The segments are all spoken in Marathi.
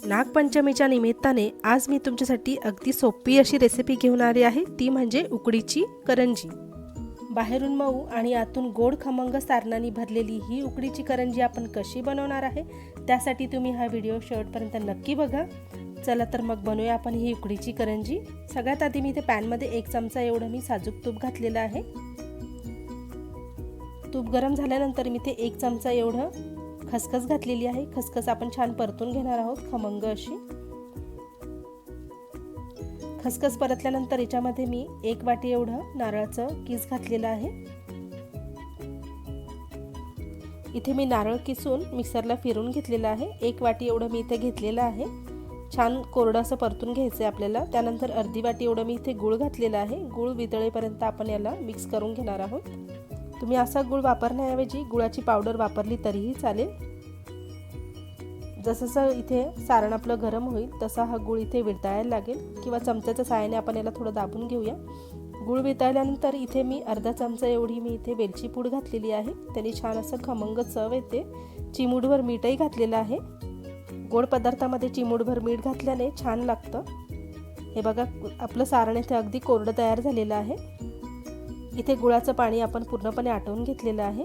नागपंचमीच्या निमित्ताने आज मी तुमच्यासाठी अगदी सोपी अशी रेसिपी घेऊन आली आहे, ती म्हणजे उकडीची करंजी। बाहेरून मऊ आणि आतून गोड खमंग सारणांनी भरलेली ही उकडीची करंजी आपण कशी बनवणार आहे, त्यासाठी तुम्ही हा व्हिडिओ शेवटपर्यंत नक्की बघा। चला तर मग बनवूया आपण ही उकडीची करंजी। सगळ्यात आधी मी इथे पॅनमध्ये 1 चमचा एवढं मी साजूक तूप घातलेलं आहे। तूप गरम झाल्यानंतर मी इथे 1 चमचा एवढं खसखस घातलेली आहे। खसखस आपण छान परतून घेणार आहोत खमंग अशी। खसखस परतल्यानंतर याच्यामध्ये मी 1 वाटी एवढं नारळाचं कीस घातलेलं आहे। इथे मी नारळ किसून मिक्सरला फिरवून घेतलेलं आहे। 1 वाटी एवढं मी इथे घेतलेलं आहे। छान कोरडं असं परतून घ्यायचं आहे आपल्याला। त्यानंतर अर्धी वाटी एवढं मी इथे गूळ घातलेला आहे। गूळ वितळेपर्यंत आपण याला मिक्स करून घेणार आहोत। तुम्ही असा गूळ वापरण्याऐवजी गुळाची पावडर वापरली तरीही चालेल। जसं इथे सारण आपलं गरम होईल तसा हा गूळ इथे वितळायला लागेल, किंवा चमच्याच्या साहाय्याने आपण याला थोडं दाबून घेऊया। गूळ वितळल्यानंतर इथे मी अर्धा चमचा एवढी मी इथे वेलची पूड घातलेली आहे। त्याने छान असं खमंग चव येते। चिमूटभर मीठही घातलेलं आहे। गोड पदार्थामध्ये चिमूटभर मीठ घातल्याने छान लागतं। हे बघा आपलं सारण इथे अगदी कोरडं तयार झालेलं आहे। इथे गुळाचं पाणी आपण पूर्णपणे आटवून घेतलेलं आहे,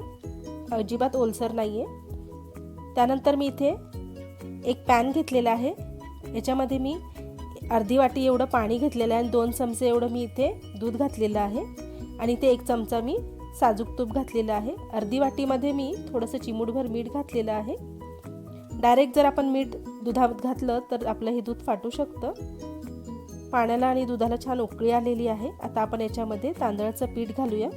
अजिबात ओलसर नाहीये। त्यानंतर मी इथे एक पॅन घेतलेला आहे। याच्यामध्ये मी अर्धी वाटी एवढं पाणी घेतलेलं आहे आणि 2 चमचे एवढं मी इथे दूध घातलेलं आहे, आणि इथे 1 चमचा मी साजूक तूप घातलेलं आहे। अर्धी वाटीमध्ये मी थोडंसं चिमूटभर मीठ घातलेलं आहे। डायरेक्ट जर आपण मीठ दुधात घातलं तर आपलं हे दूध फाटू शकतं। पाण्याला आणि दुधाला छान उकळी आलेली आहे। आता आपण याच्यामध्ये तांदळाचं पीठ घालूया।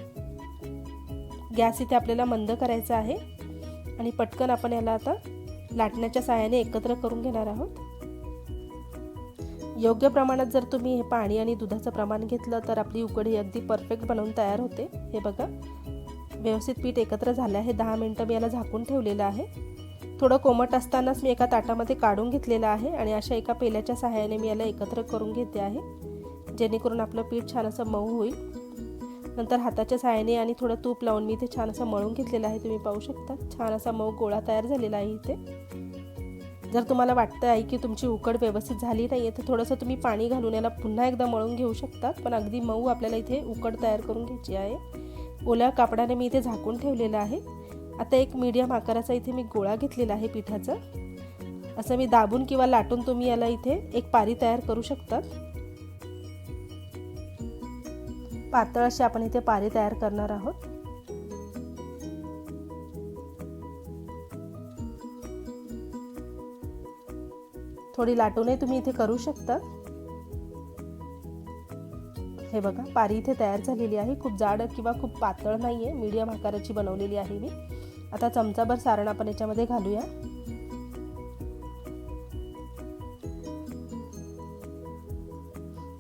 गॅस इथे आपल्याला मंद करायचा आहे आणि पटकन आपण याला आता लाटण्याच्या सहाय्याने एकत्र करून घेणार आहोत। योग्य प्रमाणात जर तुम्ही हे पाणी आणि दुधाचं प्रमाण घेतलं तर आपली उकडी अगदी परफेक्ट बनवून तयार होते। हे बघा व्यवस्थित पीठ एकत्र झालं आहे। 10 मिनिटं मी याला झाकून ठेवलेलं आहे। थोडं कोमट असतानाच मी एका ताटामध्ये काढून घेतलेलं आहे आणि अशा एका पेल्याच्या सहाय्याने मी याला एकत्र करून घेते आहे, जेणेकरून आपलं पीठ छान असं मऊ होईल। नंतर हाताच्या सहाय्याने आणि थोडं तूप लावून मी इथे छान असं मळून घेतलेलं आहे। तुम्ही पाहू शकता छान असा मऊ गोळा तयार झालेला आहे इथे। जर तुम्हाला वाटतं आहे की तुमची उकड व्यवस्थित झाली नाही आहे तर थोडंसं तुम्ही पाणी घालून याला पुन्हा एकदा मळून घेऊ शकतात, पण अगदी मऊ आपल्याला इथे उकड तयार करून घ्यायची आहे। ओल्या कापडाने मी इथे झाकून ठेवलेलं आहे। आता एक मीडियम आकाराचा इथे मी गोळा घेतलेला आहे पिठाचा। असं मी दाबून किंवा लाटून तुम्ही याला इथे एक पारी तयार करू शकतात। पातळ अशी आपण इथे पारी तयार करणार आहोत। थोडी लाटूनही तुम्ही इथे करू शकता। हे बघा पारी इथे तयार झालेली आहे। खूप जाड किंवा खूप पातळ नाहीये, मीडियम आकाराची बनवलेली आहे मी। आता चमचाभर सारण आपण याच्यामध्ये घालूया।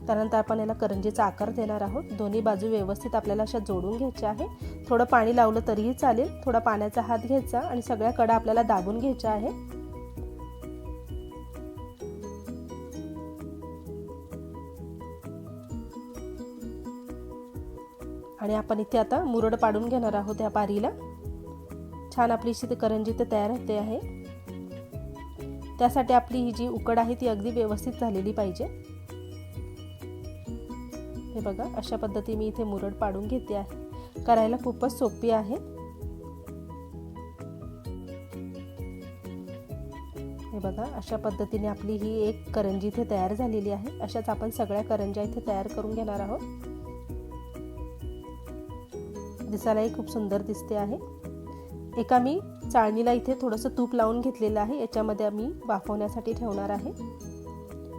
त्यानंतर आपण याला करंजीचा आकार देणार आहोत। दोन्ही बाजू व्यवस्थित आपल्याला अशा जोडून घ्यायच्या आहे। थोडं पाणी लावलं तरीही चालेल। थोडा पाण्याचा हात घ्यायचा आणि सगळ्या कडा आपल्याला दाबून घ्यायच्या आहे। आणि आपण इथे आता मुरड पाडून घेणार आहोत या पारीला। छान आपली इथे करंजी ते तयार होते आहे। त्यासाठी आपली ही जी उकड आहे ती अगदी व्यवस्थित झालेली पाहिजे। हे बघा अशा पद्धतीने मी इथे मुरड पाडून घेते आहे। करायला खूपच सोपी आहे। हे बघा अशा पद्धतीने आपली ही एक करंजी इथे तयार झालेली आहे। अशाच आपण सगळ्या करंज्या इथे तयार करून घेणार आहोत। दिसायलाही खूप सुंदर दिसते आहे। एका मी चाळणीला इथे थोडंसं तूप लावून घेतलेलं आहे। याच्यामध्ये आम्ही वाफवण्यासाठी ठेवणार आहे।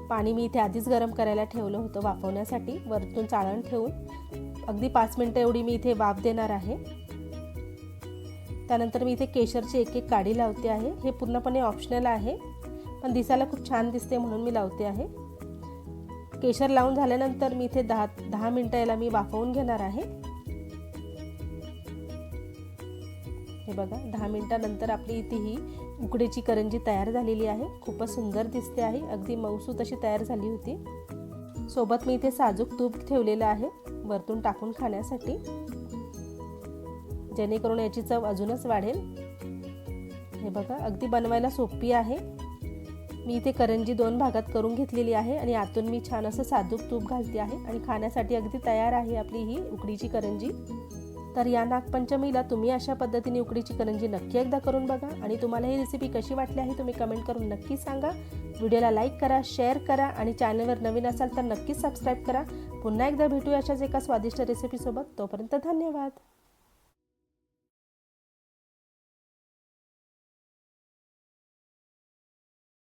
पाणी मी इथे आधीच गरम करायला ठेवलं होतं वाफवण्यासाठी। वरतून चाळण ठेवून अगदी 5 मिनिटं एवढी मी इथे वाफ देणार आहे। त्यानंतर मी इथे केशरची एक काडी लावते आहे। हे पूर्णपणे ऑप्शनल आहे, पण दिसायला खूप छान दिसते म्हणून मी लावते आहे। केशर लावून झाल्यानंतर मी इथे 10 मिनिटं याला मी वाफवून घेणार आहे। हे बघा 10 मिनिटांनंतर आपली इथे ही उकडीची करंजी तयार झालेली आहे। खूपच सुंदर दिसते आहे, अगदी मऊसूत अशी तयार झाली होती। सोबत मी इथे साजूक तूप ठेवलेलं आहे वरतून टाकून खाण्यासाठी, जेणेकरून याची चव अजूनच वाढेल। हे बघा अगदी बनवायला सोपी आहे। मी इथे करंजी 2 भागात करून घेतलेली आहे आणि आतून मी छान असं साजूक तूप घालते आहे आणि खाण्यासाठी अगदी तयार आहे आपली ही उकडीची करंजी। तर या नागपंचमीला तुम्ही अशा पद्धतीने उकडीची करंजी नक्की एकदा करून बघा आणि तुम्हाला ही रेसिपी कशी वाटली आहे तुम्ही कमेंट करून नक्की सांगा। व्हिडिओला लाईक करा, शेअर करा आणि चॅनलवर नवीन असाल तर नक्कीच सबस्क्राईब करा। पुन्हा एकदा भेटूया अशाच एका स्वादिष्ट रेसिपीसोबत। तोपर्यंत धन्यवाद।